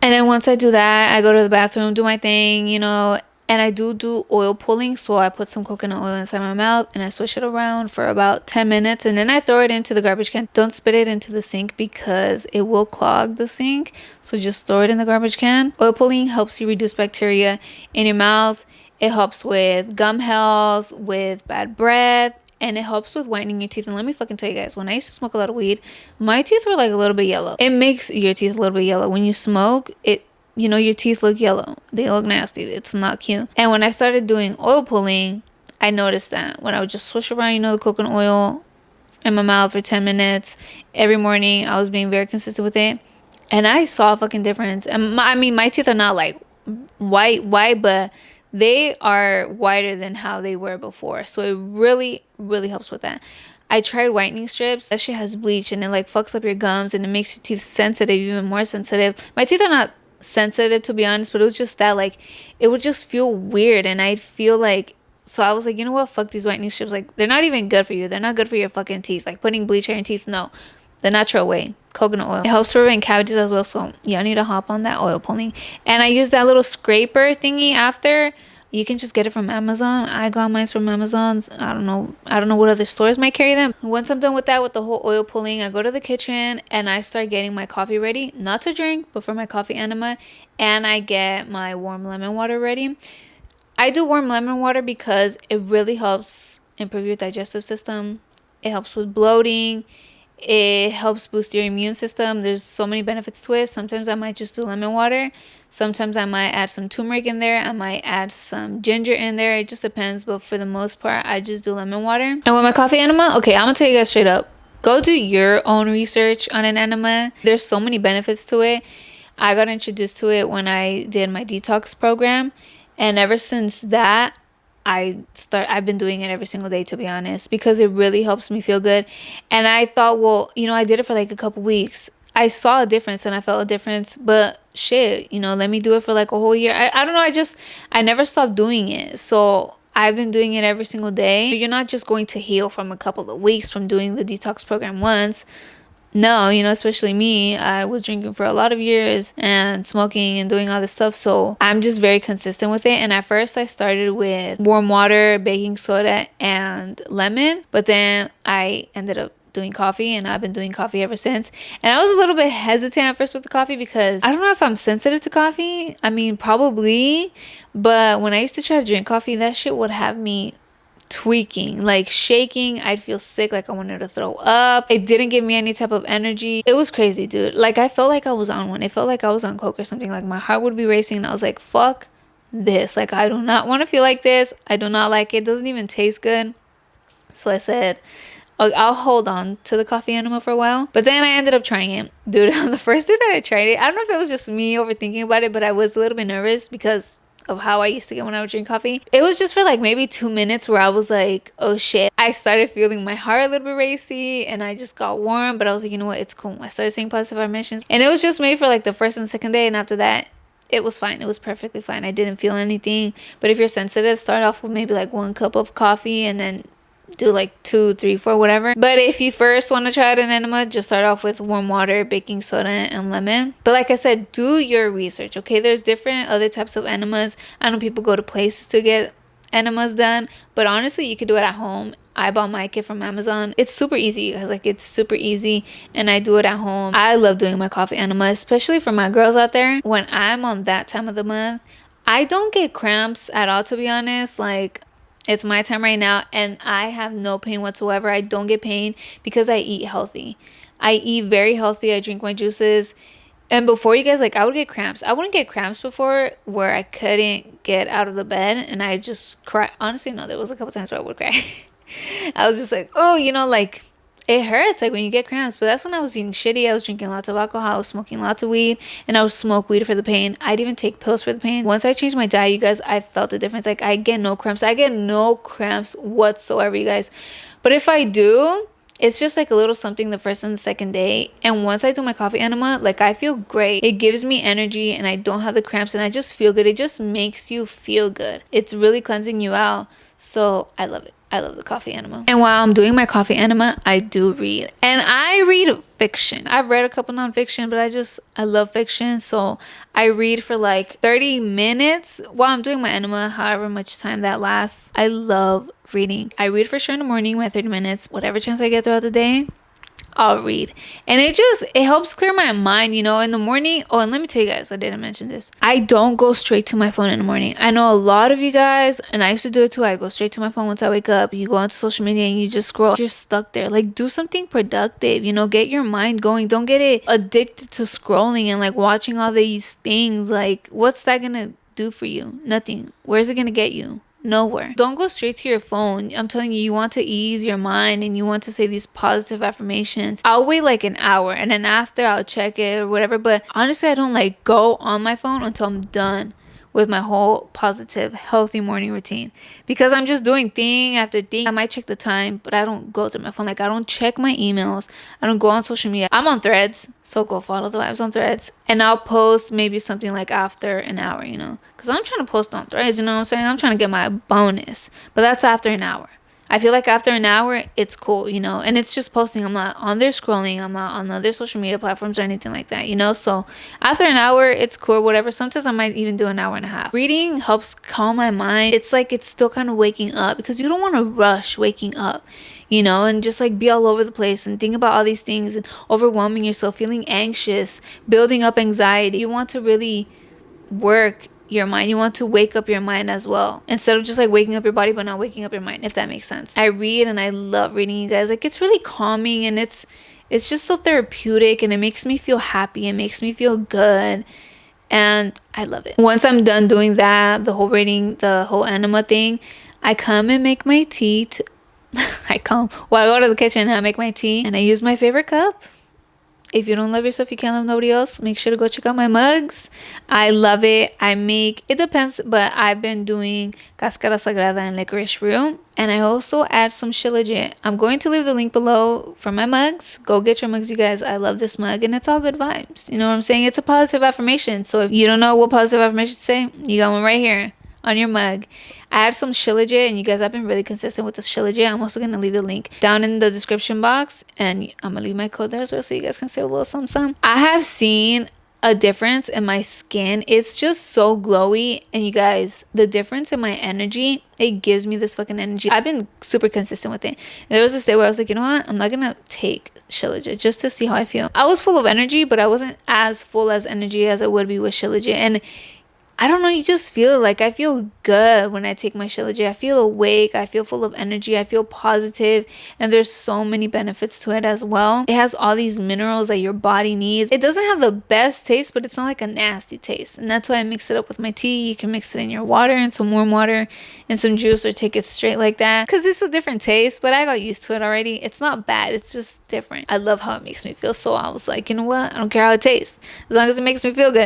And then once I do that, I go to the bathroom, do my thing, and I do oil pulling. So I put some coconut oil inside my mouth and I swish it around for about 10 minutes. And then I throw it into the garbage can. Don't spit it into the sink because it will clog the sink. So just throw it in the garbage can. Oil pulling helps you reduce bacteria in your mouth. It helps with gum health, with bad breath, and it helps with whitening your teeth. And let me fucking tell you guys, when I used to smoke a lot of weed, my teeth were like a little bit yellow. It makes your teeth a little bit yellow. When you smoke, your teeth look yellow. They look nasty. It's not cute. And when I started doing oil pulling, I noticed that when I would just swish around, the coconut oil in my mouth for 10 minutes every morning, I was being very consistent with it. And I saw a fucking difference. And my teeth are not like white, but they are whiter than how they were before. So it really, really helps with that. I tried whitening strips. That shit has bleach and it like fucks up your gums and it makes your teeth sensitive, even more sensitive. My teeth are not sensitive, to be honest, but it was just that, like, it would just feel weird. And I'd feel like, so I was like, you know what? Fuck these whitening strips. Like, they're not even good for you. They're not good for your fucking teeth. Like, putting bleach on your teeth, no. The natural way, coconut oil. It helps prevent cavities as well, so y'all need to hop on that oil pulling. And I use that little scraper thingy after. You can just get it from Amazon. I got mine from Amazon. I don't know what other stores might carry them. Once I'm done with that, with the whole oil pulling, I go to the kitchen and I start getting my coffee ready. Not to drink, but for my coffee enema. And I get my warm lemon water ready. I do warm lemon water because it really helps improve your digestive system. It helps with bloating. It helps boost your immune system. There's so many benefits to it. Sometimes I might just do lemon water. Sometimes I might add some turmeric in there. I might add some ginger in there. It just depends. But for the most part, I just do lemon water. And with my coffee enema, okay, I'm going to tell you guys straight up. Go do your own research on an enema. There's so many benefits to it. I got introduced to it when I did my detox program. And ever since that, I've been doing it every single day, to be honest, because it really helps me feel good. And I thought, well, I did it for like a couple weeks. I saw a difference and I felt a difference, but shit, let me do it for like a whole year. I don't know. I never stopped doing it. So I've been doing it every single day. You're not just going to heal from a couple of weeks from doing the detox program once. No, especially me, I was drinking for a lot of years and smoking and doing all this stuff. So I'm just very consistent with it. And at first I started with warm water, baking soda, and lemon. But then I ended up doing coffee and I've been doing coffee ever since. And I was a little bit hesitant at first with the coffee because I don't know if I'm sensitive to coffee. I mean, probably. But when I used to try to drink coffee, that shit would have me tweaking, like shaking. I'd feel sick, like I wanted to throw up. It didn't give me any type of energy. It was crazy, dude. Like I felt like I was on one. It felt like I was on coke or something. Like my heart would be racing and I was like, fuck this. Like I do not want to feel like this. I do not like it. It doesn't even taste good. So I said, I'll hold on to the coffee enema for a while. But then I ended up trying it. Dude, on the first day that I tried it, I don't know if it was just me overthinking about it, but I was a little bit nervous because of how I used to get when I would drink coffee. It was just for like maybe 2 minutes where I was like, oh shit. I started feeling my heart a little bit racy and I just got warm, but I was like, you know what, it's cool. I started saying positive affirmations and it was just made for like the first and second day, and after that it was fine. It was perfectly fine. I didn't feel anything. But if you're sensitive, start off with maybe like 1 cup of coffee and then do like 2, 3, 4, whatever. But if you first want to try out an enema, just start off with warm water, baking soda, and lemon. But like I said, do your research, okay? There's different other types of enemas. I know people go to places to get enemas done, but honestly, you could do it at home. I bought my kit from Amazon. It's super easy, guys. Like, it's super easy, and I do it at home. I love doing my coffee enema, especially for my girls out there. When I'm on that time of the month, I don't get cramps at all, to be honest. Like, it's my time right now and I have no pain whatsoever. I don't get pain because I eat healthy. I eat very healthy. I drink my juices. And before, you guys, like, I would get cramps. I wouldn't get cramps before where I couldn't get out of the bed and I just cry. Honestly, no, there was a couple times where I would cry. I was just like, oh, like, it hurts, like, when you get cramps. But that's when I was eating shitty. I was drinking lots of alcohol. I was smoking lots of weed. And I would smoke weed for the pain. I'd even take pills for the pain. Once I changed my diet, you guys, I felt the difference. Like, I get no cramps. I get no cramps whatsoever, you guys. But if I do, it's just like a little something the first and the second day. And once I do my coffee enema, like, I feel great. It gives me energy and I don't have the cramps and I just feel good. It just makes you feel good. It's really cleansing you out. So I love it. I love the coffee enema. And while I'm doing my coffee enema, I do read. And I read fiction. I've read a couple nonfiction, but I love fiction. So I read for like 30 minutes while I'm doing my enema, however much time that lasts. I love reading. I read for sure in the morning, my 30 minutes, whatever chance I get throughout the day. I'll read. And it helps clear my mind, in the morning. Oh, and let me tell you guys, I didn't mention this. I don't go straight to my phone in the morning. I know a lot of you guys, and I used to do it too. I'd go straight to my phone once I wake up. You go onto social media and you just scroll. You're stuck there. Like, do something productive, get your mind going. Don't get it addicted to scrolling and like watching all these things. Like, what's that gonna do for you? Nothing. Where's it gonna get you? Nowhere. Don't go straight to your phone. I'm telling you, you want to ease your mind and you want to say these positive affirmations. I'll wait like an hour and then after I'll check it or whatever. But honestly, I don't like go on my phone until I'm done with my whole positive, healthy morning routine. Because I'm just doing thing after thing. I might check the time, but I don't go through my phone. Like, I don't check my emails. I don't go on social media. I'm on Threads, so go follow the vibes on Threads. And I'll post maybe something like after an hour, Because I'm trying to post on Threads, you know what I'm saying? I'm trying to get my bonus. But that's after an hour. I feel like after an hour, it's cool, and it's just posting. I'm not on there scrolling. I'm not on other social media platforms or anything like that, So after an hour, it's cool, whatever. Sometimes I might even do an hour and a half. Reading helps calm my mind. It's like it's still kind of waking up because you don't want to rush waking up, and just like be all over the place and think about all these things and overwhelming yourself, feeling anxious, building up anxiety. You want to really work your mind. You want to wake up your mind as well, instead of just like waking up your body but not waking up your mind, if that makes sense. I read and I love reading, you guys. Like, it's really calming and it's just so therapeutic and it makes me feel happy. It makes me feel good and I love it. Once I'm done doing that, the whole reading, the whole enema thing, I come and make my tea. I go to the kitchen and I make my tea and I use my favorite cup. If you don't love yourself, you can't love nobody else. Make sure to go check out my mugs. I love it. It depends, but I've been doing Cascara Sagrada and licorice root. And I also add some shilajit. I'm going to leave the link below for my mugs. Go get your mugs, you guys. I love this mug and it's all good vibes. You know what I'm saying? It's a positive affirmation. So if you don't know what positive affirmation to say, you got one right here on your mug. I add some shilajit, and you guys have been really consistent with the shilajit. I'm also going to leave the link down in the description box, and I'm going to leave my code there as well so you guys can save a little something. I have seen a difference in my skin. It's just so glowy, and you guys, the difference in my energy, it gives me this fucking energy. I've been super consistent with it. And there was this day where I was like, you know what? I'm not going to take shilajit just to see how I feel. I was full of energy, but I wasn't as full as energy as I would be with shilajit. And I don't know, you just feel like I feel good when I take my shilajit. I feel awake, I feel full of energy, I feel positive, and there's so many benefits to it as well. It has all these minerals that your body needs. It doesn't have the best taste, but it's not like a nasty taste, and that's why I mix it up with my tea. You can mix it in your water and some warm water and some juice, or take it straight like that, because it's a different taste, but I got used to it already. It's not bad, it's just different. I love how it makes me feel, so I was like, you know what, I don't care how it tastes, as long as it makes me feel good.